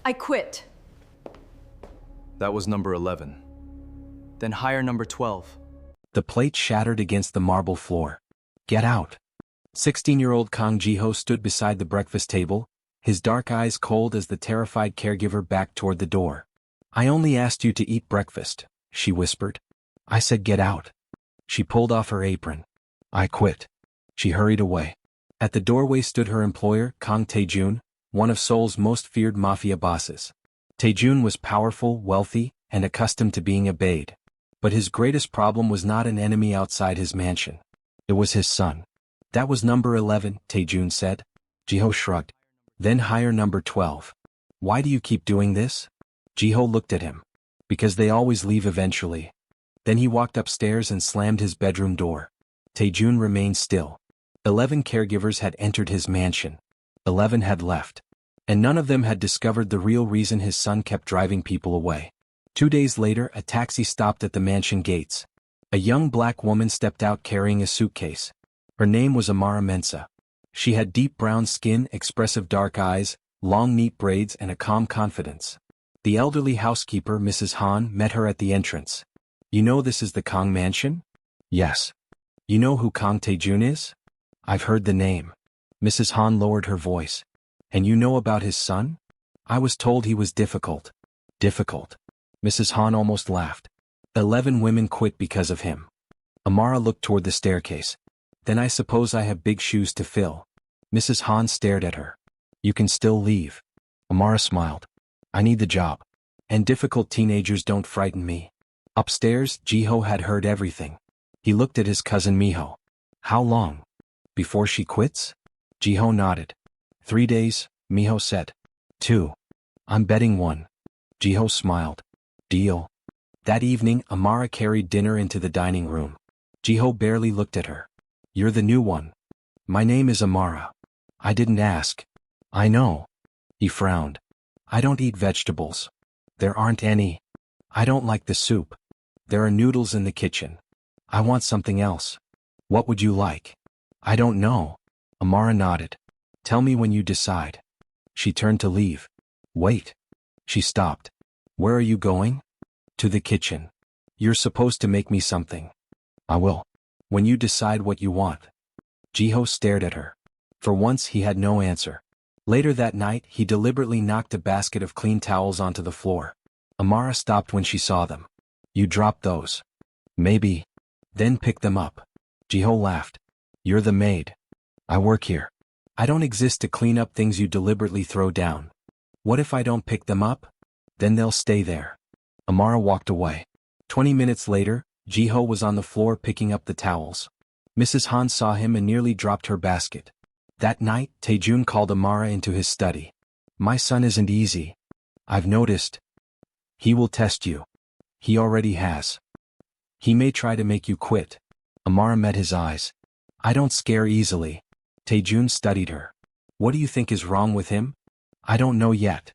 I quit. That was number 11. Then hire number 12. The plate shattered against the marble floor. Get out. 16-year-old Kang Ji-ho stood beside the breakfast table, his dark eyes cold as the terrified caregiver backed toward the door. I only asked you to eat breakfast, she whispered. I said get out. She pulled off her apron. I quit. She hurried away. At the doorway stood her employer, Kang Tae-jun, one of Seoul's most feared mafia bosses. Tae-jun was powerful, wealthy, and accustomed to being obeyed. But his greatest problem was not an enemy outside his mansion. It was his son. That was number 11, Tae-jun said. Ji-ho shrugged. Then hire number 12. Why do you keep doing this? Ji-ho looked at him. Because they always leave eventually. Then he walked upstairs and slammed his bedroom door. Tae-jun remained still. 11 caregivers had entered his mansion. 11 had left. And none of them had discovered the real reason his son kept driving people away. 2 days later, a taxi stopped at the mansion gates. A young black woman stepped out carrying a suitcase. Her name was Amara Mensah. She had deep brown skin, expressive dark eyes, long neat braids, and a calm confidence. The elderly housekeeper, Mrs. Han, met her at the entrance. You know this is the Kang mansion? Yes. You know who Kang Tae-jun is? I've heard the name. Mrs. Han lowered her voice. And you know about his son? I was told he was difficult. Difficult. Mrs. Han almost laughed. 11 women quit because of him. Amara looked toward the staircase. Then I suppose I have big shoes to fill. Mrs. Han stared at her. You can still leave. Amara smiled. I need the job. And difficult teenagers don't frighten me. Upstairs, Ji-ho had heard everything. He looked at his cousin Miho. How long? Before she quits? Ji-ho nodded. 3 days, Miho said. 2. I'm betting 1. Ji-ho smiled. Deal. That evening, Amara carried dinner into the dining room. Ji-ho barely looked at her. You're the new one. My name is Amara. I didn't ask. I know. He frowned. I don't eat vegetables. There aren't any. I don't like the soup. There are noodles in the kitchen. I want something else. What would you like? I don't know. Amara nodded. Tell me when you decide. She turned to leave. Wait. She stopped. Where are you going? To the kitchen. You're supposed to make me something. I will. When you decide what you want. Ji-ho stared at her. For once he had no answer. Later that night, he deliberately knocked a basket of clean towels onto the floor. Amara stopped when she saw them. You dropped those. Maybe. Then pick them up. Ji-ho laughed. You're the maid. I work here. I don't exist to clean up things you deliberately throw down. What if I don't pick them up? Then they'll stay there. Amara walked away. 20 minutes later, Ji-ho was on the floor picking up the towels. Mrs. Han saw him and nearly dropped her basket. That night, Tae-jun called Amara into his study. My son isn't easy. I've noticed. He will test you. He already has. He may try to make you quit. Amara met his eyes. I don't scare easily. Tae-jun studied her. What do you think is wrong with him? I don't know yet.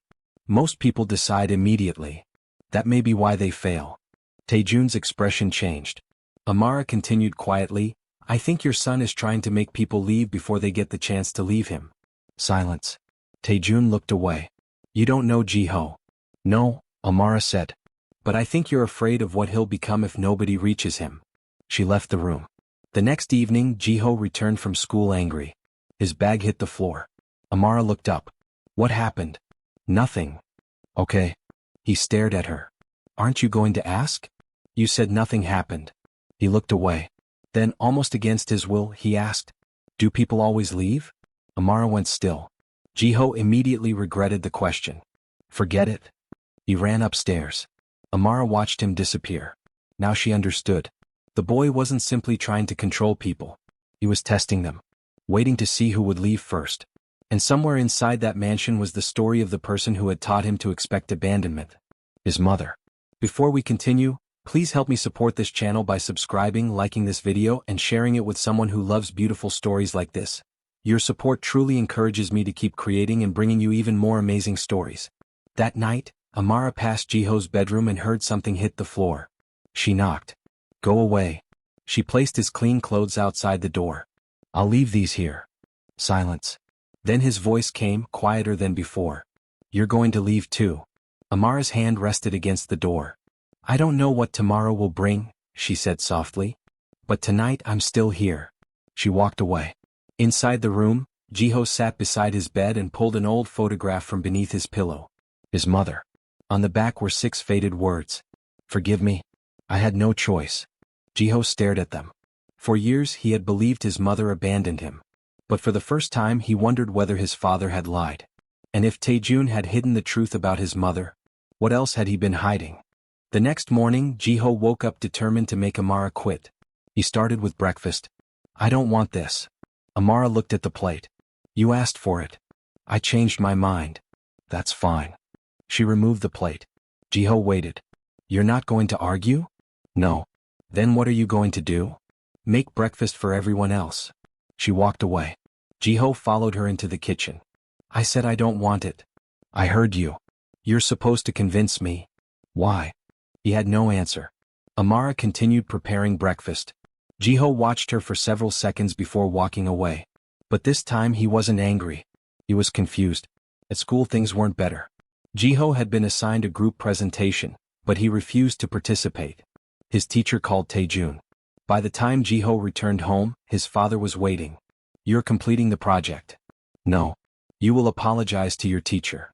Most people decide immediately. That may be why they fail. Tae-jun's expression changed. Amara continued quietly, I think your son is trying to make people leave before they get the chance to leave him. Silence. Tae-jun looked away. You don't know Ji-ho. No, Amara said. But I think you're afraid of what he'll become if nobody reaches him. She left the room. The next evening, Ji-ho returned from school angry. His bag hit the floor. Amara looked up. What happened? Nothing. Okay. He stared at her. Aren't you going to ask? You said nothing happened. He looked away. Then, almost against his will, he asked, do people always leave? Amara went still. Ji-ho immediately regretted the question. Forget it. He ran upstairs. Amara watched him disappear. Now she understood. The boy wasn't simply trying to control people. He was testing them. Waiting to see who would leave first. And somewhere inside that mansion was the story of the person who had taught him to expect abandonment. His mother. Before we continue, please help me support this channel by subscribing, liking this video, and sharing it with someone who loves beautiful stories like this. Your support truly encourages me to keep creating and bringing you even more amazing stories. That night, Amara passed Ji-ho's bedroom and heard something hit the floor. She knocked. Go away. She placed his clean clothes outside the door. I'll leave these here. Silence. Then his voice came, quieter than before. You're going to leave too. Amara's hand rested against the door. I don't know what tomorrow will bring, she said softly. But tonight I'm still here. She walked away. Inside the room, Ji-ho sat beside his bed and pulled an old photograph from beneath his pillow. His mother. On the back were 6 faded words. Forgive me. I had no choice. Ji-ho stared at them. For years he had believed his mother abandoned him. But for the first time he wondered whether his father had lied. And if Taejun had hidden the truth about his mother, what else had he been hiding? The next morning, Ji-ho woke up determined to make Amara quit. He started with breakfast. I don't want this. Amara looked at the plate. You asked for it. I changed my mind. That's fine. She removed the plate. Ji-ho waited. You're not going to argue? No. Then what are you going to do? Make breakfast for everyone else. She walked away. Ji-ho followed her into the kitchen. I said I don't want it. I heard you. You're supposed to convince me. Why? He had no answer. Amara continued preparing breakfast. Ji-ho watched her for several seconds before walking away. But this time he wasn't angry. He was confused. At school things weren't better. Ji-ho had been assigned a group presentation, but he refused to participate. His teacher called Taejun. By the time Ji-ho returned home, his father was waiting. You're completing the project. No. You will apologize to your teacher.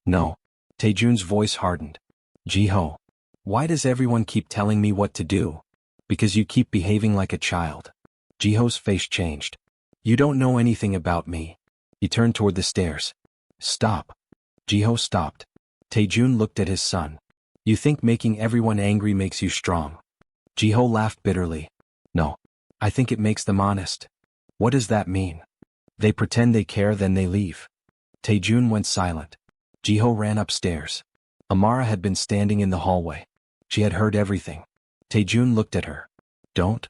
No. Taejun's voice hardened. Ji-ho. Why does everyone keep telling me what to do? Because you keep behaving like a child. Ji-ho's face changed. You don't know anything about me. He turned toward the stairs. Stop. Ji-ho stopped. Taejun looked at his son. You think making everyone angry makes you strong? Ji-ho laughed bitterly. No. I think it makes them honest. What does that mean? They pretend they care, then they leave. Taejun went silent. Ji-ho ran upstairs. Amara had been standing in the hallway. She had heard everything. Taejun looked at her. Don't.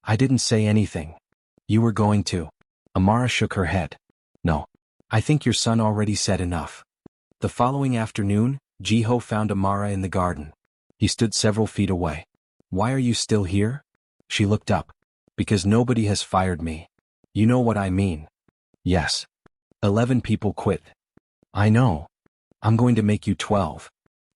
I didn't say anything. You were going to. Amara shook her head. No. I think your son already said enough. The following afternoon, Ji-ho found Amara in the garden. He stood several feet away. Why are you still here? She looked up. Because nobody has fired me. You know what I mean. Yes. 11 people quit. I know. I'm going to make you 12.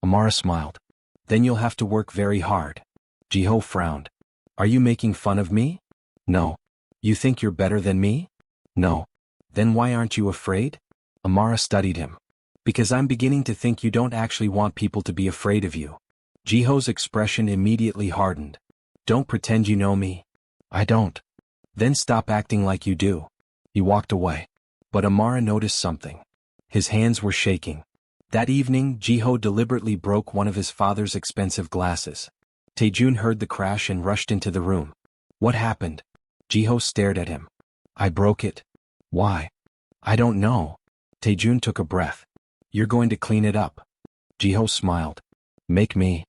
Amara smiled. Then you'll have to work very hard. Ji-ho frowned. Are you making fun of me? No. You think you're better than me? No. Then why aren't you afraid? Amara studied him. Because I'm beginning to think you don't actually want people to be afraid of you. Ji-ho's expression immediately hardened. Don't pretend you know me. I don't. Then stop acting like you do. He walked away. But Amara noticed something. His hands were shaking. That evening, Ji-ho deliberately broke one of his father's expensive glasses. Taejun heard the crash and rushed into the room. What happened? Ji-ho stared at him. I broke it. Why? I don't know. Taejun took a breath. You're going to clean it up. Ji-ho smiled. Make me.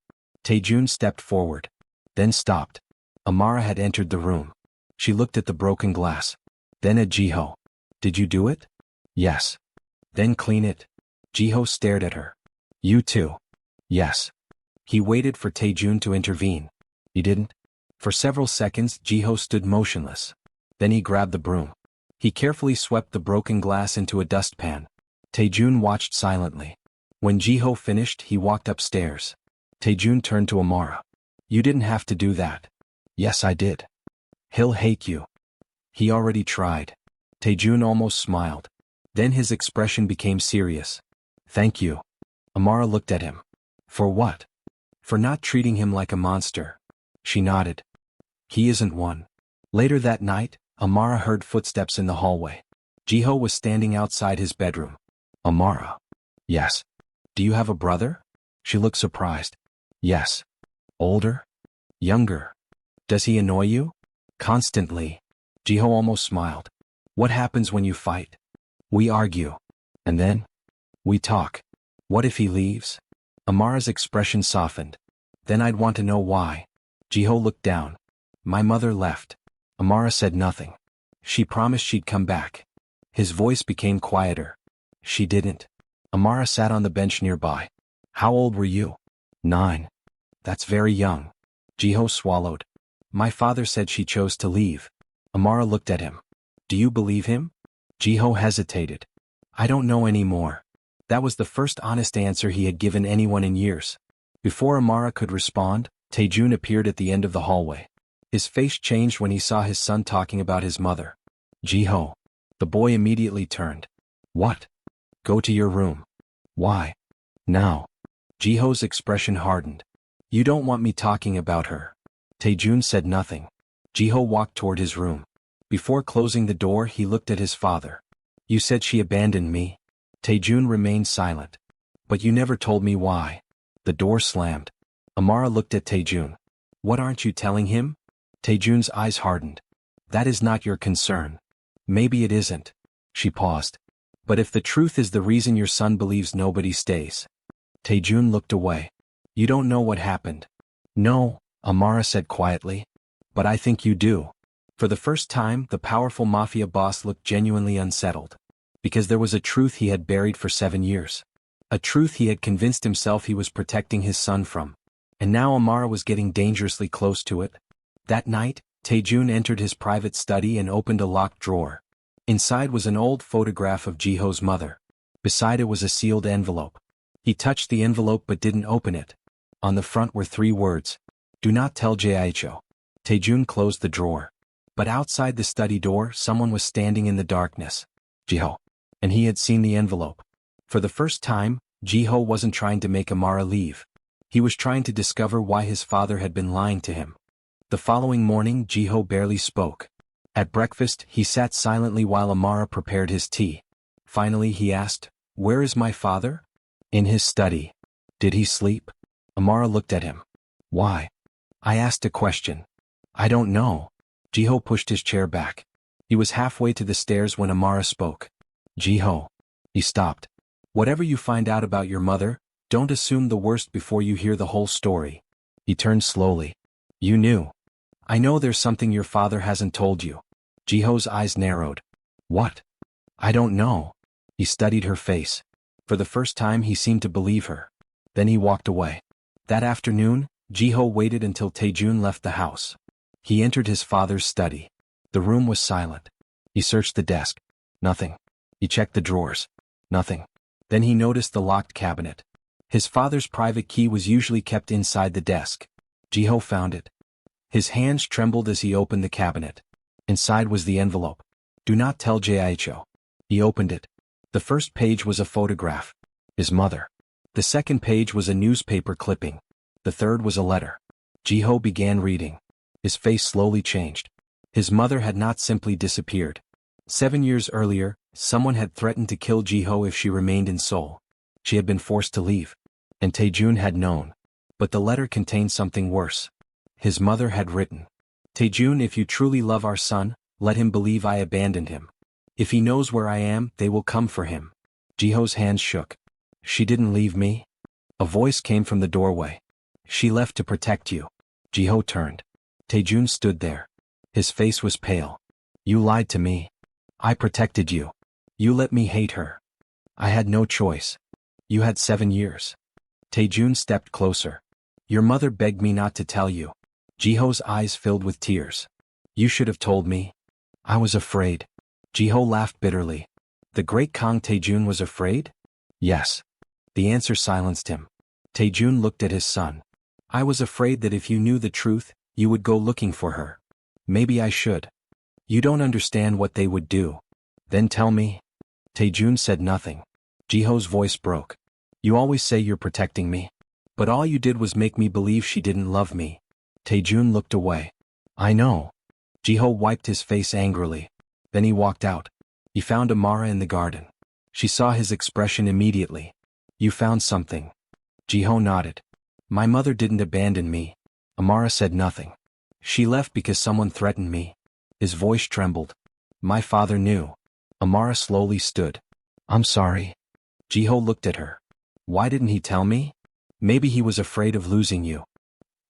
Taejun stepped forward. Then stopped. Amara had entered the room. She looked at the broken glass. Then at Ji-ho. Did you do it? Yes. Then clean it. Ji-ho stared at her. You too. Yes. He waited for Taejun to intervene. He didn't. For several seconds, Ji-ho stood motionless. Then he grabbed the broom. He carefully swept the broken glass into a dustpan. Taejun watched silently. When Ji-ho finished, he walked upstairs. Taejun turned to Amara. You didn't have to do that. Yes, I did. He'll hate you. He already tried. Taejun almost smiled. Then his expression became serious. Thank you. Amara looked at him. For what? For not treating him like a monster. She nodded. He isn't one. Later that night, Amara heard footsteps in the hallway. Ji-ho was standing outside his bedroom. Amara. Yes. Do you have a brother? She looked surprised. Yes. Older? Younger? Does he annoy you? Constantly. Ji-ho almost smiled. What happens when you fight? We argue. And then? We talk. What if he leaves? Amara's expression softened. Then I'd want to know why. Ji-ho looked down. My mother left. Amara said nothing. She promised she'd come back. His voice became quieter. She didn't. Amara sat on the bench nearby. How old were you? 9. That's very young. Ji-ho swallowed. My father said she chose to leave. Amara looked at him. Do you believe him? Ji-ho hesitated. I don't know anymore. That was the first honest answer he had given anyone in years. Before Amara could respond, Taejun appeared at the end of the hallway. His face changed when he saw his son talking about his mother. Ji-ho. The boy immediately turned. What? Go to your room. Why? Now. Ji-ho's expression hardened. You don't want me talking about her. Taejun said nothing. Ji-ho walked toward his room. Before closing the door, he looked at his father. You said she abandoned me. Taejun remained silent. But you never told me why. The door slammed. Amara looked at Taejun. What aren't you telling him? Taejun's eyes hardened. That is not your concern. Maybe it isn't. She paused. But if the truth is the reason your son believes nobody stays. Taejun looked away. You don't know what happened. No, Amara said quietly. But I think you do. For the first time, the powerful Mafia boss looked genuinely unsettled. Because there was a truth he had buried for 7 years. A truth he had convinced himself he was protecting his son from. And now Amara was getting dangerously close to it. That night, Taejun entered his private study and opened a locked drawer. Inside was an old photograph of Ji-ho's mother. Beside it was a sealed envelope. He touched the envelope but didn't open it. On the front were 3 words. Do not tell Ji-ho. Taejun closed the drawer. But outside the study door, someone was standing in the darkness. Ji-ho. And he had seen the envelope. For the first time, Ji-ho wasn't trying to make Amara leave. He was trying to discover why his father had been lying to him. The following morning, Ji-ho barely spoke. At breakfast, he sat silently while Amara prepared his tea. Finally, he asked, Where is my father? In his study. Did he sleep? Amara looked at him. Why? I asked a question. I don't know. Ji-ho pushed his chair back. He was halfway to the stairs when Amara spoke. Ji-ho. He stopped. Whatever you find out about your mother, don't assume the worst before you hear the whole story. He turned slowly. You knew. I know there's something your father hasn't told you. Ji-ho's eyes narrowed. What? I don't know. He studied her face. For the first time he seemed to believe her. Then he walked away. That afternoon, Ji-ho waited until Taejun left the house. He entered his father's study. The room was silent. He searched the desk. Nothing. He checked the drawers. Nothing. Then he noticed the locked cabinet. His father's private key was usually kept inside the desk. Ji-ho found it. His hands trembled as he opened the cabinet. Inside was the envelope. Do not tell Ji-ho. He opened it. The first page was a photograph. His mother. The second page was a newspaper clipping. The third was a letter. Ji-ho began reading. His face slowly changed. His mother had not simply disappeared. 7 years earlier, someone had threatened to kill Ji-ho if she remained in Seoul. She had been forced to leave. And Taejun had known. But the letter contained something worse. His mother had written, Taejun, if you truly love our son, let him believe I abandoned him. If he knows where I am, they will come for him. Ji-ho's hands shook. She didn't leave me? A voice came from the doorway. She left to protect you. Ji-ho turned. Taejun stood there. His face was pale. You lied to me. I protected you. You let me hate her. I had no choice. You had 7 years. Taejun stepped closer. Your mother begged me not to tell you. Ji-ho's eyes filled with tears. You should have told me. I was afraid. Ji-ho laughed bitterly. The great Kang Taejun was afraid? Yes. The answer silenced him. Taejun looked at his son. I was afraid that if you knew the truth, you would go looking for her. Maybe I should. You don't understand what they would do. Then tell me. Taejun said nothing. Ji-ho's voice broke. You always say you're protecting me. But all you did was make me believe she didn't love me. Taejun looked away. I know. Ji-ho wiped his face angrily. Then he walked out. He found Amara in the garden. She saw his expression immediately. You found something. Ji-ho nodded. My mother didn't abandon me. Amara said nothing. She left because someone threatened me. His voice trembled. My father knew. Amara slowly stood. I'm sorry. Ji-ho looked at her. Why didn't he tell me? Maybe he was afraid of losing you.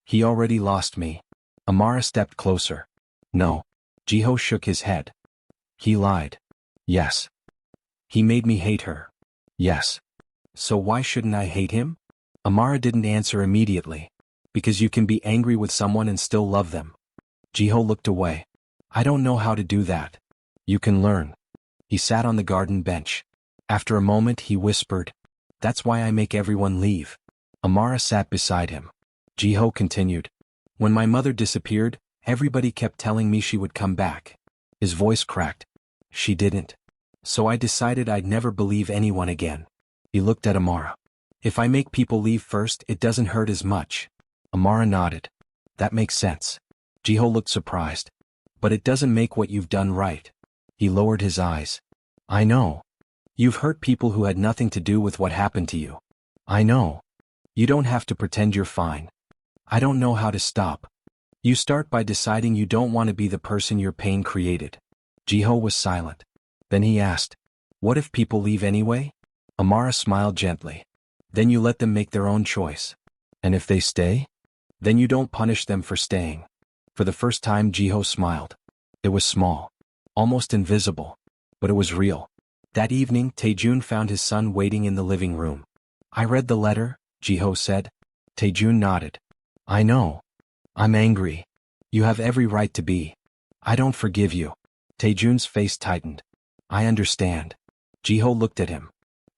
He already lost me. Amara stepped closer. No. Ji-ho shook his head. He lied. Yes. He made me hate her. Yes. So why shouldn't I hate him? Amara didn't answer immediately. Because you can be angry with someone and still love them. Ji-ho looked away. I don't know how to do that. You can learn. He sat on the garden bench. After a moment he whispered, That's why I make everyone leave. Amara sat beside him. Ji-ho continued. When my mother disappeared, everybody kept telling me she would come back. His voice cracked. She didn't. So I decided I'd never believe anyone again. He looked at Amara. If I make people leave first, it doesn't hurt as much. Amara nodded. That makes sense. Ji-ho looked surprised. But it doesn't make what you've done right. He lowered his eyes. I know. You've hurt people who had nothing to do with what happened to you. I know. You don't have to pretend you're fine. I don't know how to stop. You start by deciding you don't want to be the person your pain created. Ji-ho was silent. Then he asked, what if people leave anyway? Amara smiled gently. Then you let them make their own choice. And if they stay? Then you don't punish them for staying. For the first time Ji-ho smiled. It was small. Almost invisible. But it was real. That evening Taejun found his son waiting in the living room. I read the letter, Ji-ho said. Taejun nodded. I know. I'm angry. You have every right to be. I don't forgive you. Taejun's face tightened. I understand. Ji-ho looked at him.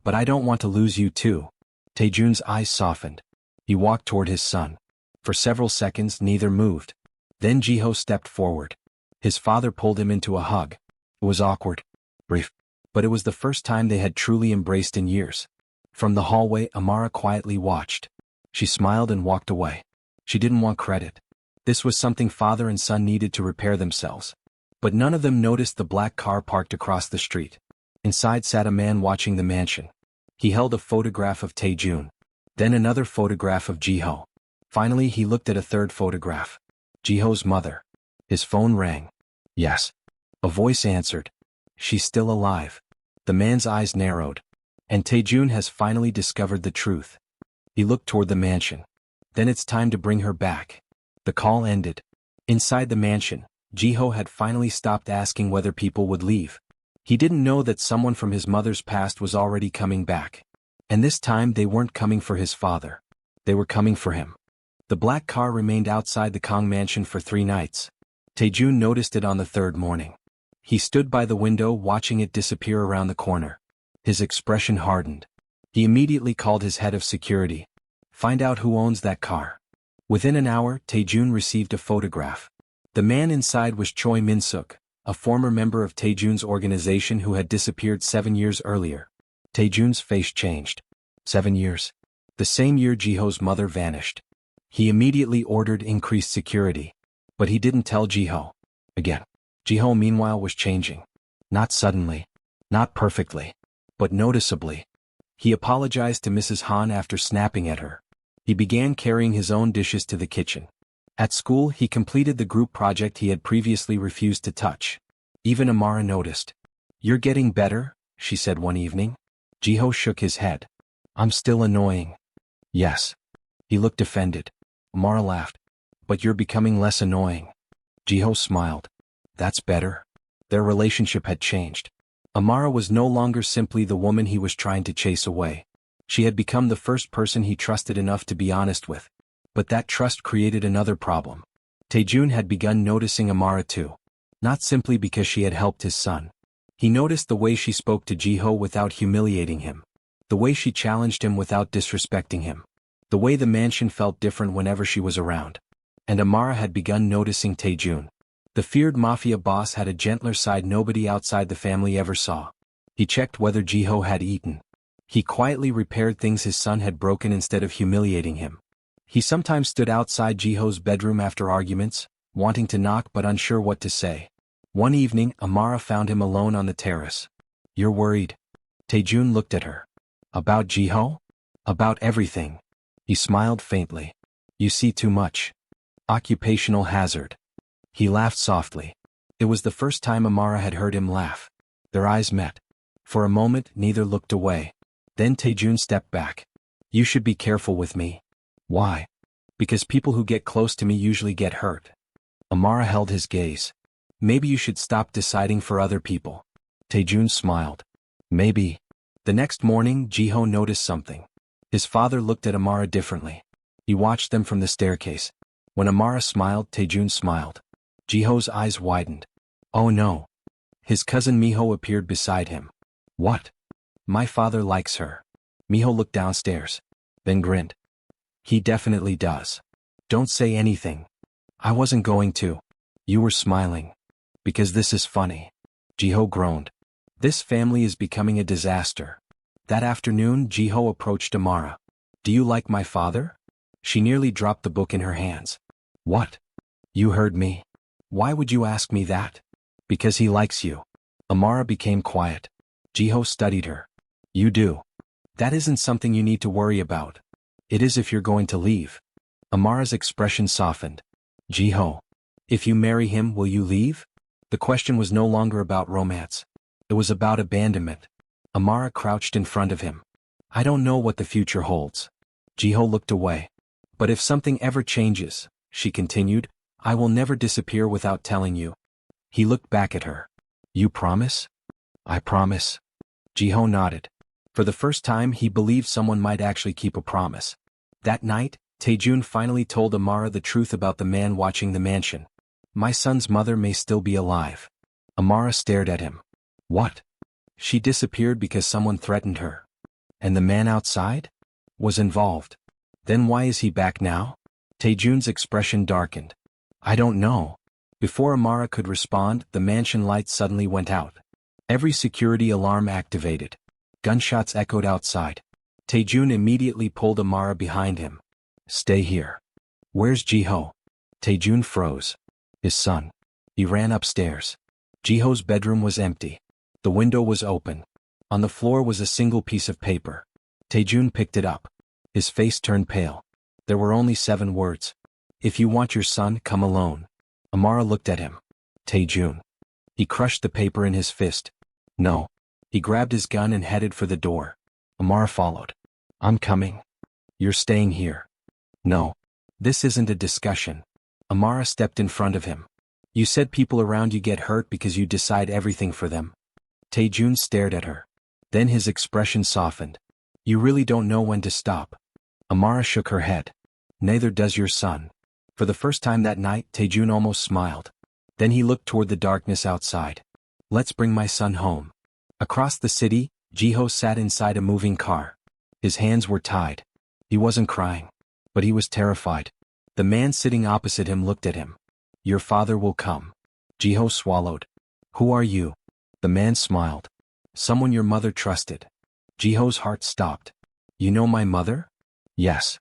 But I don't want to lose you too. Taejun's eyes softened. He walked toward his son. For several seconds neither moved. Then Ji-ho stepped forward. His father pulled him into a hug. It was awkward. Brief. But it was the first time they had truly embraced in years. From the hallway Amara quietly watched. She smiled and walked away. She didn't want credit. This was something father and son needed to repair themselves. But none of them noticed the black car parked across the street. Inside sat a man watching the mansion. He held a photograph of Taejun. Then another photograph of Ji-ho. Finally he looked at a third photograph. Ji-ho's mother. His phone rang. Yes. A voice answered. She's still alive. The man's eyes narrowed. And Taejun has finally discovered the truth. He looked toward the mansion. Then it's time to bring her back. The call ended. Inside the mansion, Ji-ho had finally stopped asking whether people would leave. He didn't know that someone from his mother's past was already coming back. And this time they weren't coming for his father. They were coming for him. The black car remained outside the Kang mansion for 3 nights. Taejun noticed it on the 3rd morning. He stood by the window watching it disappear around the corner. His expression hardened. He immediately called his head of security. Find out who owns that car. Within an hour, Taejun received a photograph. The man inside was Choi Min-suk, a former member of Taejun's organization who had disappeared 7 years earlier. Taejun's face changed. 7 years. The same year Ji-ho's mother vanished. He immediately ordered increased security. But he didn't tell Ji-ho. Again. Ji-ho meanwhile was changing. Not suddenly. Not perfectly. But noticeably. He apologized to Mrs. Han after snapping at her. He began carrying his own dishes to the kitchen. At school he completed the group project he had previously refused to touch. Even Amara noticed. You're getting better, she said one evening. Ji-ho shook his head. I'm still annoying. Yes. He looked offended. Amara laughed. But you're becoming less annoying. Ji-ho smiled. That's better. Their relationship had changed. Amara was no longer simply the woman he was trying to chase away. She had become the first person he trusted enough to be honest with. But that trust created another problem. Taejun had begun noticing Amara too. Not simply because she had helped his son. He noticed the way she spoke to Ji-ho without humiliating him. The way she challenged him without disrespecting him. The way the mansion felt different whenever she was around. And Amara had begun noticing Taejun. The feared Mafia boss had a gentler side nobody outside the family ever saw. He checked whether Ji-ho had eaten. He quietly repaired things his son had broken instead of humiliating him. He sometimes stood outside Ji-ho's bedroom after arguments, wanting to knock but unsure what to say. One evening, Amara found him alone on the terrace. You're worried? Taejun looked at her. About Ji-ho? About everything. He smiled faintly. You see too much. Occupational hazard. He laughed softly. It was the first time Amara had heard him laugh. Their eyes met. For a moment neither looked away. Then Taejun stepped back. You should be careful with me. Why? Because people who get close to me usually get hurt. Amara held his gaze. Maybe you should stop deciding for other people. Taejun smiled. Maybe. The next morning Ji-ho noticed something. His father looked at Amara differently. He watched them from the staircase. When Amara smiled, Taejun smiled. Ji-ho's eyes widened. Oh no. His cousin Miho appeared beside him. What? My father likes her. Miho looked downstairs, then grinned. He definitely does. Don't say anything. I wasn't going to. You were smiling. Because this is funny. Ji-ho groaned. This family is becoming a disaster. That afternoon, Ji-ho approached Amara. Do you like my father? She nearly dropped the book in her hands. What? You heard me. Why would you ask me that? Because he likes you. Amara became quiet. Ji-ho studied her. You do. That isn't something you need to worry about. It is if you're going to leave. Amara's expression softened. Ji-ho. If you marry him, will you leave? The question was no longer about romance. It was about abandonment. Amara crouched in front of him. I don't know what the future holds. Ji-ho looked away. But if something ever changes, she continued, I will never disappear without telling you. He looked back at her. You promise? I promise. Ji-ho nodded. For the first time, he believed someone might actually keep a promise. That night, Taejun finally told Amara the truth about the man watching the mansion. My son's mother may still be alive. Amara stared at him. What? She disappeared because someone threatened her. And the man outside? Was involved. Then why is he back now? Taejun's expression darkened. I don't know. Before Amara could respond, the mansion lights suddenly went out. Every security alarm activated. Gunshots echoed outside. Taejun immediately pulled Amara behind him. Stay here. Where's Ji-ho? Taejun froze. His son. He ran upstairs. Ji-ho's bedroom was empty. The window was open. On the floor was a single piece of paper. Taejun picked it up. His face turned pale. There were only 7 words. If you want your son, come alone. Amara looked at him. Taejun. He crushed the paper in his fist. No. He grabbed his gun and headed for the door. Amara followed. I'm coming. You're staying here. No. This isn't a discussion. Amara stepped in front of him. You said people around you get hurt because you decide everything for them. Taejun stared at her. Then his expression softened. You really don't know when to stop. Amara shook her head. Neither does your son. For the first time that night, Taejun almost smiled. Then he looked toward the darkness outside. Let's bring my son home. Across the city, Ji-ho sat inside a moving car. His hands were tied. He wasn't crying. But he was terrified. The man sitting opposite him looked at him. Your father will come. Ji-ho swallowed. Who are you? The man smiled. Someone your mother trusted. Ji-ho's heart stopped. You know my mother? Yes.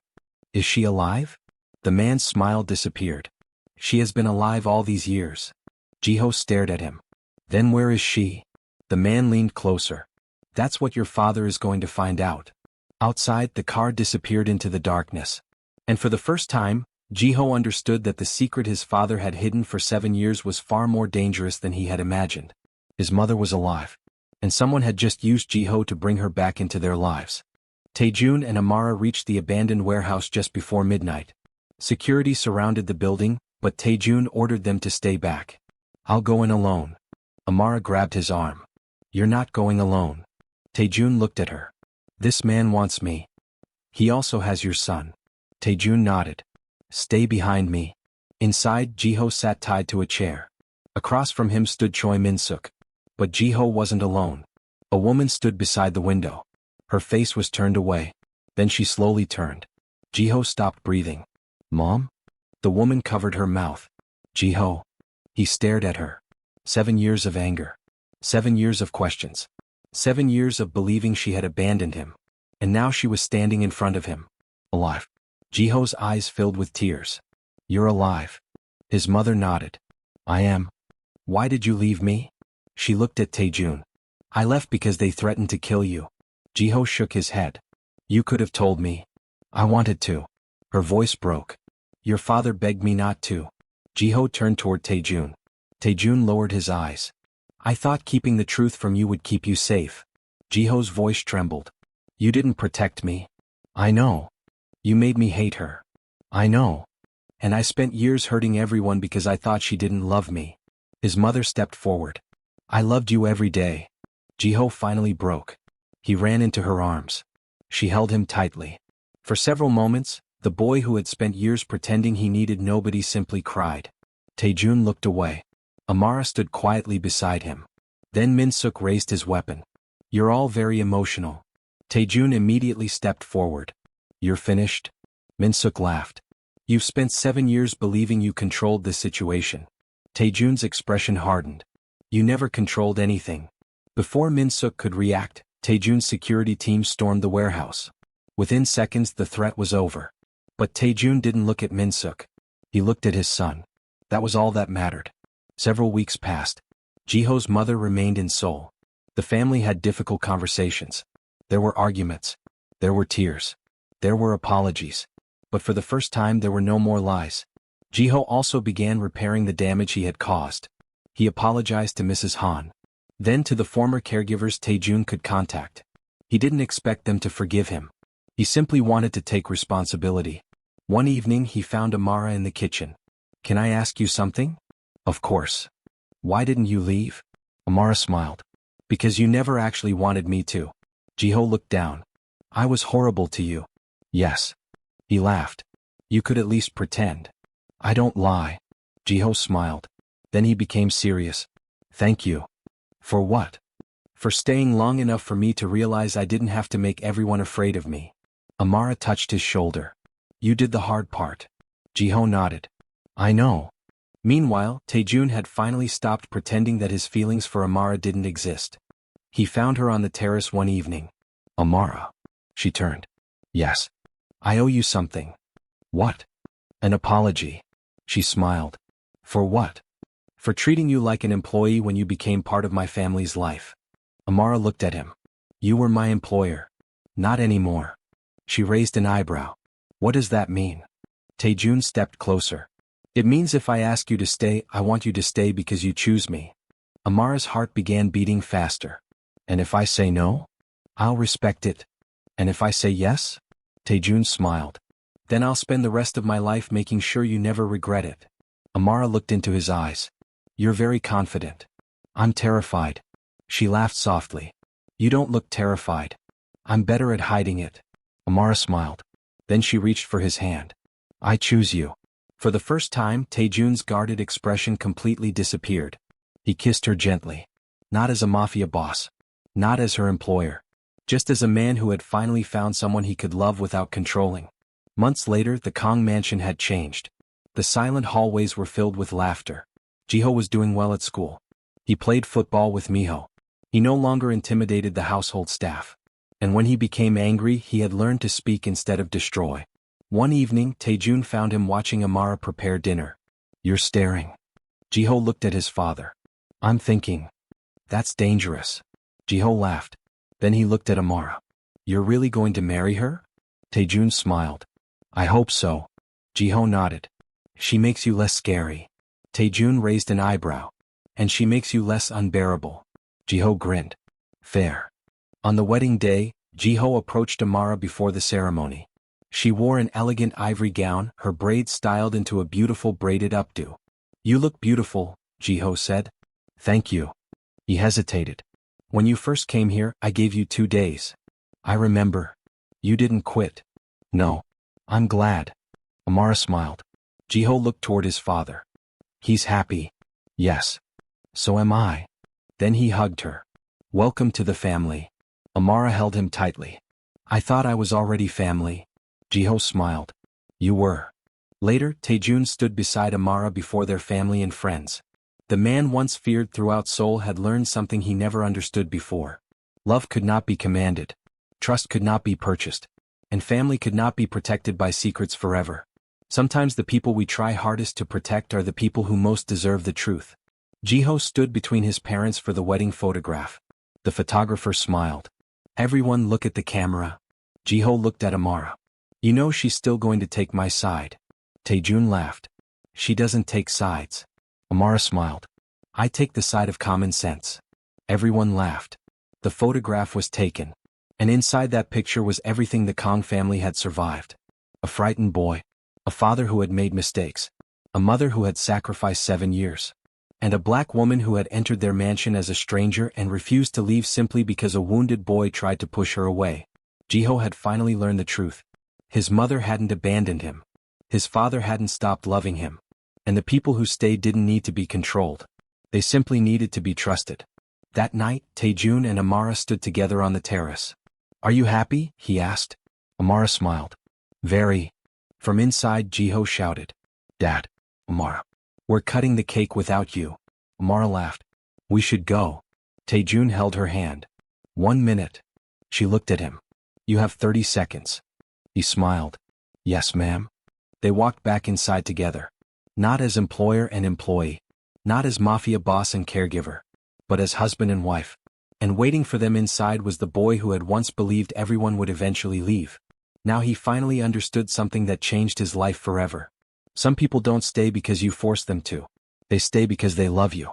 Is she alive? The man's smile disappeared. She has been alive all these years. Ji-ho stared at him. Then where is she? The man leaned closer. That's what your father is going to find out. Outside, the car disappeared into the darkness. And for the first time, Ji-ho understood that the secret his father had hidden for 7 years was far more dangerous than he had imagined. His mother was alive. And someone had just used Ji-ho to bring her back into their lives. Taejun and Amara reached the abandoned warehouse just before midnight. Security surrounded the building, but Taejun ordered them to stay back. I'll go in alone. Amara grabbed his arm. You're not going alone. Taejun looked at her. This man wants me. He also has your son. Taejun nodded. Stay behind me. Inside, Ji-ho sat tied to a chair. Across from him stood Choi Min-suk. But Ji-ho wasn't alone. A woman stood beside the window. Her face was turned away. Then she slowly turned. Ji-ho stopped breathing. Mom? The woman covered her mouth. Ji-ho. He stared at her. 7 years of anger. 7 years of questions. 7 years of believing she had abandoned him. And now she was standing in front of him. Alive. Ji-ho's eyes filled with tears. You're alive. His mother nodded. I am. Why did you leave me? She looked at Taejun. I left because they threatened to kill you. Ji-ho shook his head. You could have told me. I wanted to. Her voice broke. Your father begged me not to. Ji-ho turned toward Taejun. Taejun lowered his eyes. I thought keeping the truth from you would keep you safe. Ji-ho's voice trembled. You didn't protect me. I know. You made me hate her. I know. And I spent years hurting everyone because I thought she didn't love me. His mother stepped forward. I loved you every day. Ji-ho finally broke. He ran into her arms. She held him tightly. For several moments, the boy who had spent years pretending he needed nobody simply cried. Taejun looked away. Amara stood quietly beside him. Then Min-suk raised his weapon. You're all very emotional. Taejun immediately stepped forward. You're finished? Min-suk laughed. You've spent 7 years believing you controlled this situation. Taejun's expression hardened. You never controlled anything. Before Min-suk could react, Taejun's security team stormed the warehouse. Within seconds the threat was over. But Taejun didn't look at Min-suk. He looked at his son. That was all that mattered. Several weeks passed. Ji-ho's mother remained in Seoul. The family had difficult conversations. There were arguments. There were tears. There were apologies. But for the first time there were no more lies. Ji-ho also began repairing the damage he had caused. He apologized to Mrs. Han. Then to the former caregivers Taejun could contact. He didn't expect them to forgive him. He simply wanted to take responsibility. One evening he found Amara in the kitchen. Can I ask you something? Of course. Why didn't you leave? Amara smiled. Because you never actually wanted me to. Ji-ho looked down. I was horrible to you. Yes. He laughed. You could at least pretend. I don't lie. Ji-ho smiled. Then he became serious. Thank you. For what? For staying long enough for me to realize I didn't have to make everyone afraid of me. Amara touched his shoulder. You did the hard part. Ji-ho nodded. I know. Meanwhile, Taejun had finally stopped pretending that his feelings for Amara didn't exist. He found her on the terrace one evening. Amara. She turned. Yes. I owe you something. What? An apology. She smiled. For what? For treating you like an employee when you became part of my family's life. Amara looked at him. You were my employer. Not anymore. She raised an eyebrow. What does that mean? Taejun stepped closer. It means if I ask you to stay, I want you to stay because you choose me. Amara's heart began beating faster. And if I say no? I'll respect it. And if I say yes? Taejun smiled. Then I'll spend the rest of my life making sure you never regret it. Amara looked into his eyes. You're very confident. I'm terrified. She laughed softly. You don't look terrified. I'm better at hiding it. Amara smiled. Then she reached for his hand. I choose you. For the first time, Taejun's guarded expression completely disappeared. He kissed her gently. Not as a mafia boss. Not as her employer. Just as a man who had finally found someone he could love without controlling. Months later, the Kang mansion had changed. The silent hallways were filled with laughter. Ji-ho was doing well at school. He played football with Miho. He no longer intimidated the household staff. And when he became angry, he had learned to speak instead of destroy. One evening, Taejun found him watching Amara prepare dinner. You're staring. Ji-ho looked at his father. I'm thinking. That's dangerous. Ji-ho laughed. Then he looked at Amara. You're really going to marry her? Taejun smiled. I hope so. Ji-ho nodded. She makes you less scary. Taejun raised an eyebrow. And she makes you less unbearable. Ji-ho grinned. Fair. On the wedding day, Ji-ho approached Amara before the ceremony. She wore an elegant ivory gown, her braids styled into a beautiful braided updo. You look beautiful, Ji-ho said. Thank you. He hesitated. When you first came here, I gave you 2 days. I remember. You didn't quit. No. I'm glad. Amara smiled. Ji-ho looked toward his father. He's happy. Yes. So am I. Then he hugged her. Welcome to the family. Amara held him tightly. I thought I was already family. Ji-ho smiled. You were. Later, Taejun stood beside Amara before their family and friends. The man once feared throughout Seoul had learned something he never understood before. Love could not be commanded. Trust could not be purchased. And family could not be protected by secrets forever. Sometimes the people we try hardest to protect are the people who most deserve the truth. Ji-ho stood between his parents for the wedding photograph. The photographer smiled. Everyone look at the camera. Ji-ho looked at Amara. You know she's still going to take my side. Taejun laughed. She doesn't take sides. Amara smiled. I take the side of common sense. Everyone laughed. The photograph was taken. And inside that picture was everything the Kang family had survived. A frightened boy. A father who had made mistakes. A mother who had sacrificed 7 years. And a black woman who had entered their mansion as a stranger and refused to leave simply because a wounded boy tried to push her away. Ji-ho had finally learned the truth. His mother hadn't abandoned him. His father hadn't stopped loving him. And the people who stayed didn't need to be controlled. They simply needed to be trusted. That night, Taejun and Amara stood together on the terrace. Are you happy? He asked. Amara smiled. Very. From inside, Ji-ho shouted. Dad. Amara. We're cutting the cake without you. Amara laughed. We should go. Taejun held her hand. 1 minute. She looked at him. You have 30 seconds. He smiled. Yes, ma'am. They walked back inside together. Not as employer and employee. Not as mafia boss and caregiver. But as husband and wife. And waiting for them inside was the boy who had once believed everyone would eventually leave. Now he finally understood something that changed his life forever. Some people don't stay because you force them to. They stay because they love you.